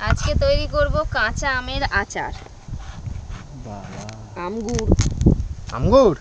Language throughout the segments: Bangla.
আজকে তৈরি করব কাঁচা আমের আচার। বাবা, আমগুড়। আমগুড়,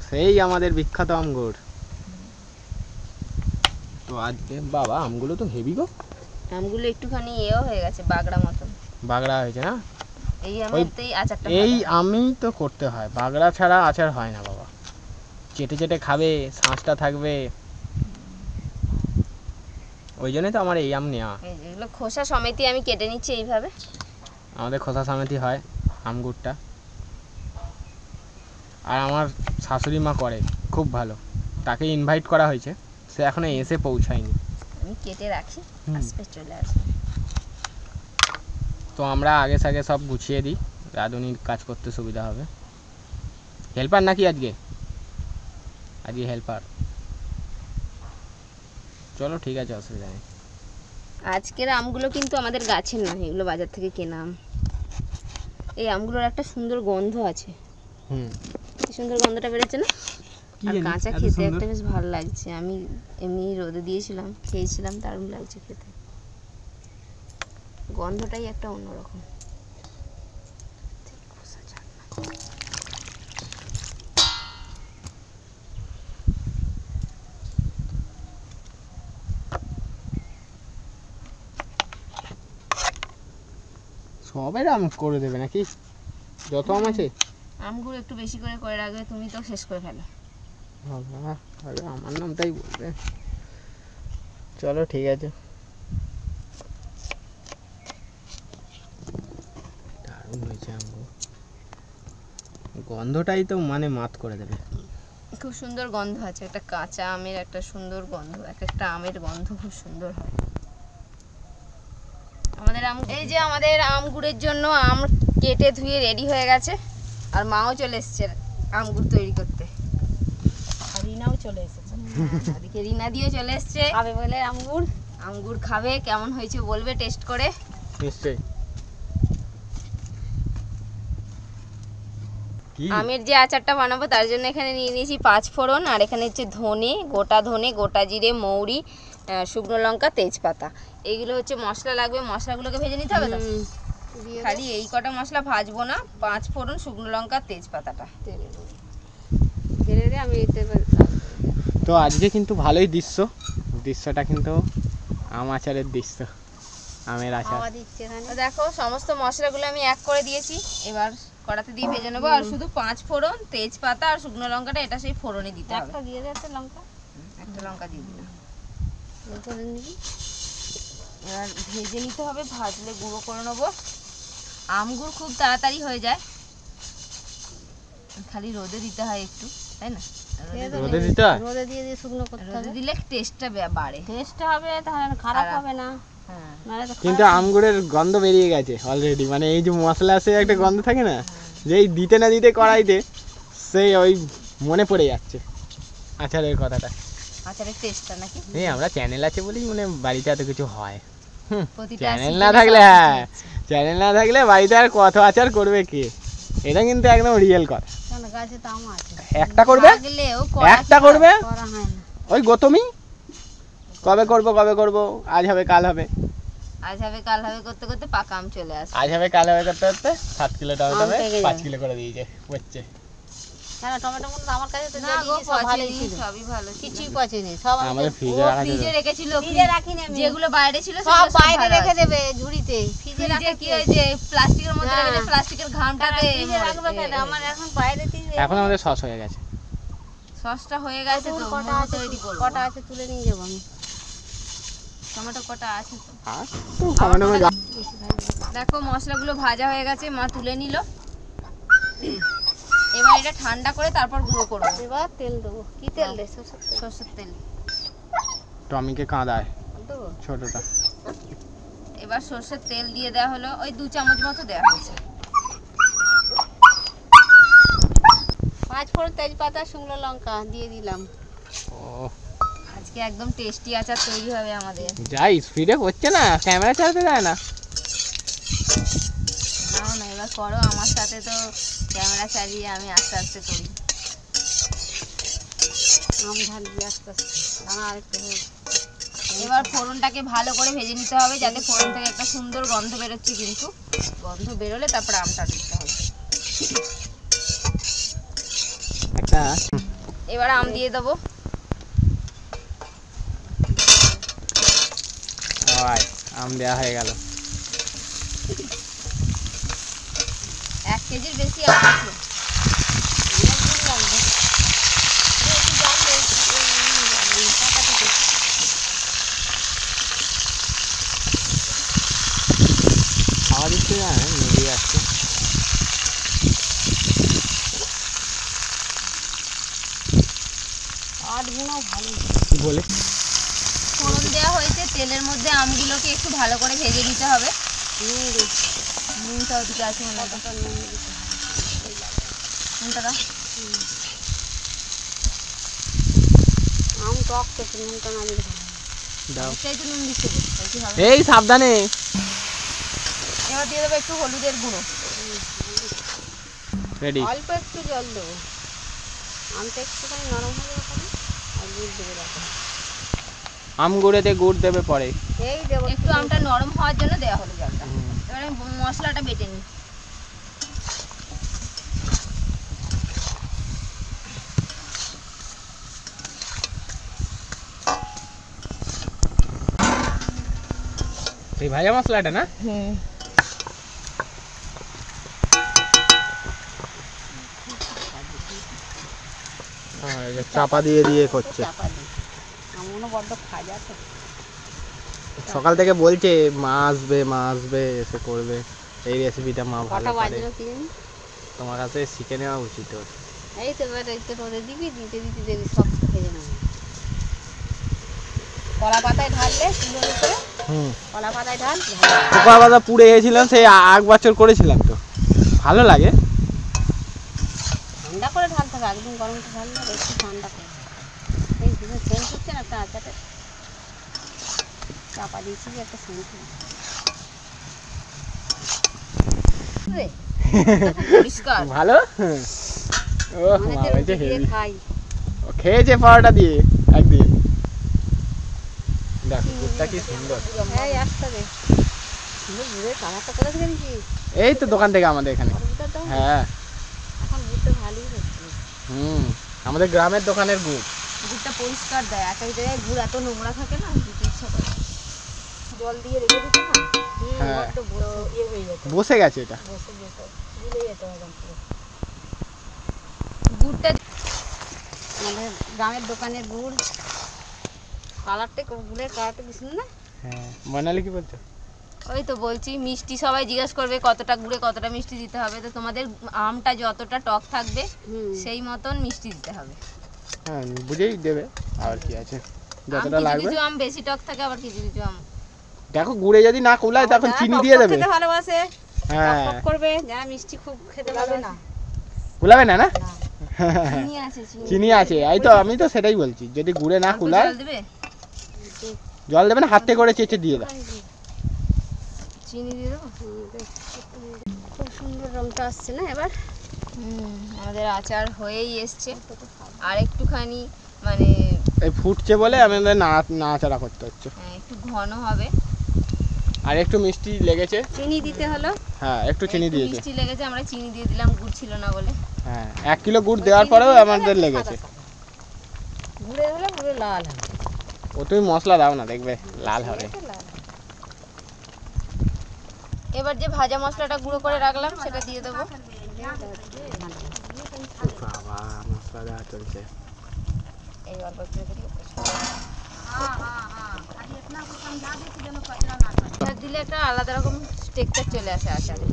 সেই আমাদের বিখ্যাত আমগুড়। তো আজকে বাবা আমগুলো তো হেভি গো। আমগুলো একটুখানি এও হয়ে গেছে, বাগড়া মতন। বাগড়া হয়েছে না? এই আমেরতেই আচারটা। এই আমি তো করতে হয়, বাগড়া ছাড়া আচার হয় না বাবা। চেটে চেটে খাবে, শাঁসটা থাকবে, ওই জন্যই তো আমার এই আম নেওয়া। এগুলো খোসা সমেতই আমি কেটে নিচ্ছি এইভাবে। আমাদের খোসা সমেতই হয় আমগুড়টা। আর আমার শাশুড়ি মা করে খুব ভালো, তাকে ইনভাইট করা হয়েছে, সে এখনো এসে পৌঁছায়নি। আমি কেটে রাখি, আসবে চলে আসবে। তো আমরা আগে সাগে সব গুছিয়ে দিই, রাঁধুনির কাজ করতে সুবিধা হবে। হেল্পার নাকি আজকে? আজকে হেল্পার। চলো ঠিক আছে, অসুবিধা নেই। আজকের আমগুলো কিন্তু আমাদের গাছের নয়, এগুলো বাজার থেকে কেনা আম। এই আমগুলোর একটা সুন্দর গন্ধ আছে। কি সুন্দর গন্ধটা বেরোচ্ছে না? আর কাঁচা খেতে একটা বেশ ভালো লাগছে। আমি এমনি রোদে দিয়েছিলাম, খেয়েছিলাম, দারুণ লাগছে খেতে। গন্ধটাই একটা অন্যরকম। সবের আম করে দেবে নাকি? যত আম আছে আমগুলো একটু বেশি করে রাখবে, তুমি তো শেষ করে ফেলো। বাবা, আরে আমার নামটাই বলবে। চলো ঠিক আছে। দারুণ হয়েছে আমগুলো, গন্ধটাই তো মানে মাত করে দেবে। খুব সুন্দর গন্ধ আছে, একটা কাঁচা আমের একটা সুন্দর গন্ধ। একটা আমের গন্ধ খুব সুন্দর হয় আমাদের আম। এই যে আমাদের আম গুড়ের জন্য আম কেটে ধুয়ে রেডি হয়ে গেছে, আর মাও চলে এসছে আম গুড় তৈরি করতে। আর রিনাও চলে এসেছে, ওদিকে রিনা দিয়েও চলে এসছে খাবে বলে আম গুড় খাবে। কেমন হয়েছে বলবে টেস্ট করে। নিশ্চয়ই। আমের যে আচারটা বানাবো তার জন্য এখানে নিয়ে নিয়েছি 5 ফোড়ন, আর এখানে হচ্ছে ধনে, গোটা জিরে, মৌরি, শুকনো লঙ্কা, তেজপাতা। এইগুলো হচ্ছে মশলা লাগবে। মশলাগুলোকে ভেজে নিতে হবে তো, খালি এই কটা মশলা ভাজবো না। 5 ফোড়ন, শুকনো লঙ্কা, তেজপাতাটা ঢেলে আমি তো আজকে কিন্তু ভালোই দৃশ্যটা কিন্তু আম আচারের দৃশ্য, আমের আচার। দেখো সমস্ত মশলাগুলো আমি এক করে দিয়েছি, এবার কড়াতে দিয়ে ভেজে নেবো। আর শুধু 5 ফোড়ন, তেজপাতা আর শুকনো লঙ্কাটা এটা সেই ফোড়নে দিতে হবে। একটা লঙ্কা দিয়ে দিলাম। এবার ভেজে নিতে হবে, ভাজলে গুঁড়ো করে নেবো। আম গুড় খুব তাড়াতাড়ি হয়ে যায়, খালি রোদে দিতে হয় একটু, তাই না? রোদে দিতে হয়, রোদে দিয়ে শুকনো করতে হবে। রোদে দিলে টেস্টটা বাড়ে, টেস্টটা হবে, তাহলে খারাপ হবে না। কিন্তু আমগুড়ের গন্ধ বেরিয়ে গেছে অলরেডি। মানে এই যে মশলা আছে একটা গন্ধ থাকে না, যেই দিতে না দিতে কড়াইতে, সেই ওই মনে পড়ে যাচ্ছে আচারের কথাটা, আচারের টেস্টটা নাকি। এই আমরা চ্যানেল আছে বলেই মানে বাড়িতে এত কিছু হয়। চ্যানেল না থাকলে, হ্যাঁ চ্যানেল না থাকলে বাড়িতে আর কত আচার করবে কে? এটা কিন্তু একদম রিয়েল কথা। একটা করবে, একটা করবে, ওই গৌতমী কবে করব, আজ হবে কাল হবে, করতে করতে পাকা আম চলে আসে। আজ হবে কাল হবে করতে করতে 7 কিলো টমেটো 5 কিলো করে দিয়েছে হচ্ছে। হ্যাঁ, টমেটো কিন্তু আমার কাছে তো সব ভালোই ছিল, সবই ভালো, কিছুই পচেনি। সব আমাদের ফ্রিজে রেখেছিল, ফ্রিজে রাখিনি আমি। যেগুলো বাইরে ছিল সব বাইরে রেখে দেবে ঝুড়িতে। ফ্রিজে রাখে কি ওই যে প্লাস্টিকের মধ্যে রেখে দেবে, প্লাস্টিকের ঘামটাতে ফ্রিজে রাখবে কেন? আমার এখন বাইরে দিয়ে। এখন আমাদের সস হয়ে গেছে, সসটা হয়ে গেছে তো কটা আছে তৈরি করব। কটা আছে তুলে নিয়ে যাব আমি। টমেটো কটা আছে তো, আর তো টমেটো দেখো মশলাগুলো ভাজা হয়ে গেছে, মা তুলে নিল। এবার এটা ঠান্ডা করে তারপর গুঁড়ো করব। এবার তেল দেবো। কি তেল দেব? সরষের তেল। টমিকে কাঁদায় ছোটটা। এবার সরষের তেল দিয়ে দেওয়া হলো, ওই 2 চামচ মতো দেওয়া হয়েছে। 5 ফোড়ন, তেজপাতা, শুকনো লঙ্কা দিয়ে দিলাম। ও আজকে একদম টেস্টি আচার তৈরি হবে আমাদের। যাই স্পিডে হচ্ছে না, ক্যামেরা চালাতে যায় না। না এবার করো আমার সাথে, তো ক্যামেরা চালিয়ে আমি আস্তে আস্তে করি। আম ঢালবি আস্তে আস্তে, আর একটু এবার ফোড়নটাকে ভালো করে ভেজে নিতে হবে, যাতে ফোড়ন থেকে একটা সুন্দর গন্ধ বেরোচ্ছে, কিন্তু গন্ধ বেরোলে তারপর আমটা দিতে হবে। এবার আম দিয়ে দেবো। আম দেওয়া হয়ে গেল। 1 কেজির বেশি আম আছে। খাওয়া দিচ্ছে না, নদী আসছে। বলে ফোড়ন দেওয়া হয়েছে, তেলের মধ্যে আমগুলোকে একটু ভালো করে ভেজে নিতে হবে। নুনটা ওদিকে আছে মনে হয়। নুনটা দাও। আম টক তো, নুনটা না দিলে দাও। এই তো নুন দিচ্ছে, কি হবে? এই সাবধানে। এবার দিয়ে দেবো একটু হলুদের গুঁড়ো। রেডি। অল্প একটু জল দেবো, আমটা একটুখানি নরম হয়ে যাবে, আর গুড় দেবো। আম গুঁড়েতে গুড় দেবে পরে। এই দেবো একটু, আমটা নরম হওয়ার জন্য দেওয়া হলো জলটা। এবারে মশলাটা বেটে নিই। এই ভাজা মশলাটা না? চাপা দিয়ে দিয়ে করছে। সকাল থেকে বলছে মা আসবে, মা আসবে, এসে করবে এই রেসিপিটা। মা ভালো পারে, তোমার কাছে শিখে নেওয়া উচিত। এই তো এবার এই তো রোদে দিবি, দিতে দিতে দেখবি সব ভেজে নেবে। কলা পাতায় ঢাললে চুলোর উপরে, কলা পাতায় ঢাল। পোকা পাতা পুড়ে গেছিলাম, সেই 8 বছর করেছিলাম তো, ভালো লাগে। ঠান্ডা করে ঢালতে হবে, একদম গরম করে ঢাললে একটু ঠান্ডা করে। এই দুটো সেন্ট হচ্ছে না একটা আচারে, চাপা দিয়েছি একটা সেন্ট পরিষ্কার ভালো। ও খাই, খেয়েছে পরোটা দিয়ে একদিন। দেখো গুড়টা কি সুন্দর। এই তো দোকান থেকে আমাদের এখানে। হ্যাঁ আমাদের গ্রামের দোকানের গুড়। গুড়টা পরিষ্কার দেয়, এক এক জায়গায় গুড় এত নোংরা থাকে না, দিতে ইচ্ছা করে। জল দিয়ে রেখে দিতে না, বসে গেছে এটা। গুড়টা আমাদের গ্রামের দোকানের গুড়, কালারটা গুড়ের কালারটা কি সুন্দর না? হ্যাঁ বানালে কি বলছো? ওই তো বলছি মিষ্টি, সবাই জিজ্ঞাসা করবে কতটা গুড়ে কতটা মিষ্টি দিতে হবে, তো তোমাদের আমটা যতটা টক থাকবে সেই মতন মিষ্টি দিতে হবে। হ্যাঁ বুঝেই দেবে, আর কি আছে যতটা লাগবে। কিছু আম বেশি টক থাকে, আবার কিছু কিছু আম দেখো গুড়ে যদি না কুলায় তখন চিনি দিয়ে দেবে। খেতে ভালোবাসে, হ্যাঁ টক করবে, যারা মিষ্টি খুব খেতে পারবে না, কুলাবে না। না চিনি আছে, চিনি আছে, এই তো আমি তো সেটাই বলছি, যদি গুড়ে না কুলায় জল দেবে না, হাতে করে চেঁচে দিয়ে দাও। চিনি দিয়ে দেবো। খুব সুন্দর রংটা আসছে না এবার। আমাদের আচার হয়েই এসছে, আর একটুখানি মানে এই ফুটছে বলে আমাদের নাড়াচাড়া করতে হচ্ছে। হ্যাঁ একটু ঘন হবে, আর একটু মিষ্টি লেগেছে, চিনি দিতে হলো। হ্যাঁ একটু চিনি দিয়েছে, মিষ্টি লেগেছে, আমরা চিনি দিয়ে দিলাম, গুড় ছিল না বলে। হ্যাঁ 1 কিলো গুড় দেওয়ার পরেও আমাদের লেগেছে। গুড়ে হলে পুরো লাল হবে। ও তুমি মশলা দাও না, দেখবে লাল হবে। এবার যে ভাজা মশলাটা গুঁড়ো করে রাখলাম সেটা দিয়ে দেবো। বাবা মশলা দেওয়া চলছে। এই অল্প একটু দিলে একটা আলাদা রকম টেক্সচার চলে আসে আচারে,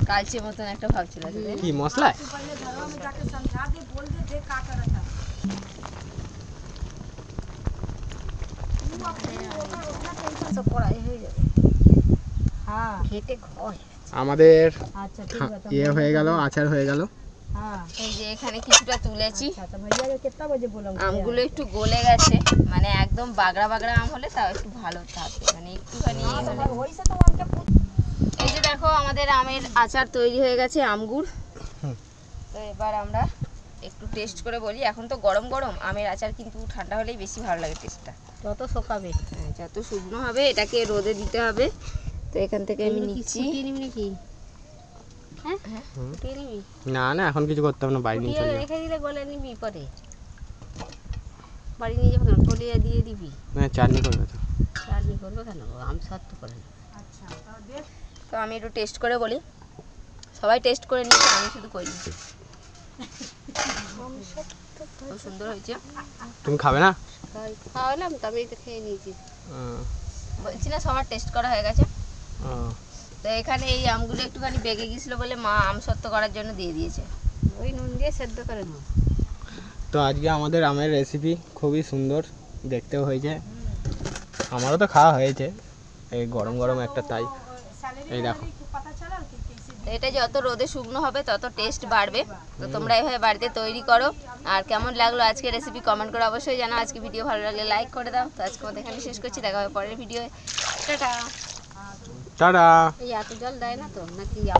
কালচে মতন একটা ভাব চলে আসে। কি মশলা? আমাদের ইয়ে হয়ে গেল, আচার হয়ে গেল। এই যে এখানে কিছুটা তুলেছি, আমগুলো একটু গলে গেছে, মানে একদম বাগড়া বাগড়া আম হলে তাও একটু ভালো থাকে, মানে একটুখানি। এই যে দেখো আমাদের আমের আচার তৈরি হয়ে গেছে, আমগুড়। তো এবার আমরা একটু টেস্ট করে বলি। এখন তো গরম গরম আমের আচার, কিন্তু ঠান্ডা হলেই বেশি ভালো লাগে টেস্টটা। যত শুকাবে, যত শুকনো হবে এটাকে রোদে দিতে হবে। তো এখান থেকে আমি নিচ্ছি। নিবি নাকি? হ্যাঁ ফুটিয়ে নিবি? না না এখন কিছু করতে হবে না, বাড়ি নিয়ে চলে যাবো। রেখে দিলে গলে নিবি, পরে বাড়ি নিয়ে যাবো কেন? গলিয়ে দিয়ে দিবি। না চাটনি করবে তো। চাটনি করবে কেন? আম সত্য করে না। আচ্ছা তো আমি একটু টেস্ট করে বলি। সবাই টেস্ট করে নিয়েছে, আমি শুধু করিনি। খুব সুন্দর হয়েছে। তুমি খাবে না? খাওয়ালাম তো, আমি তো খেয়ে নিয়েছি। বলছি না সবার টেস্ট করা হয়ে গেছে। তো এখানে এই আমগুলো একটুখানি বেগে গেছিলো বলে মা আম সত্য করার জন্য দিয়ে দিয়েছে। ওই নুন দিয়ে সেদ্ধ করে নাও। তো আজকে আমাদের আমের রেসিপি খুবই সুন্দর দেখতেও হয়েছে, আমারও তো খাওয়া হয়েছে। এই গরম গরম একটা, তাই এই দেখো। এটা যত রোদে শুকনো হবে তত টেস্ট বাড়বে। তো তোমরা এভাবে বাড়িতে তৈরি করো। আর কেমন লাগলো আজকে রেসিপি কমেন্ট করে অবশ্যই জানাও। আজকে ভিডিও ভালো লাগলে লাইক করে দাও। তো আজকে আমাদের এখানে শেষ করছি, দেখা হবে পরের ভিডিও। টাটা। টাটা। এই এত জল দেয় না তো নাকি?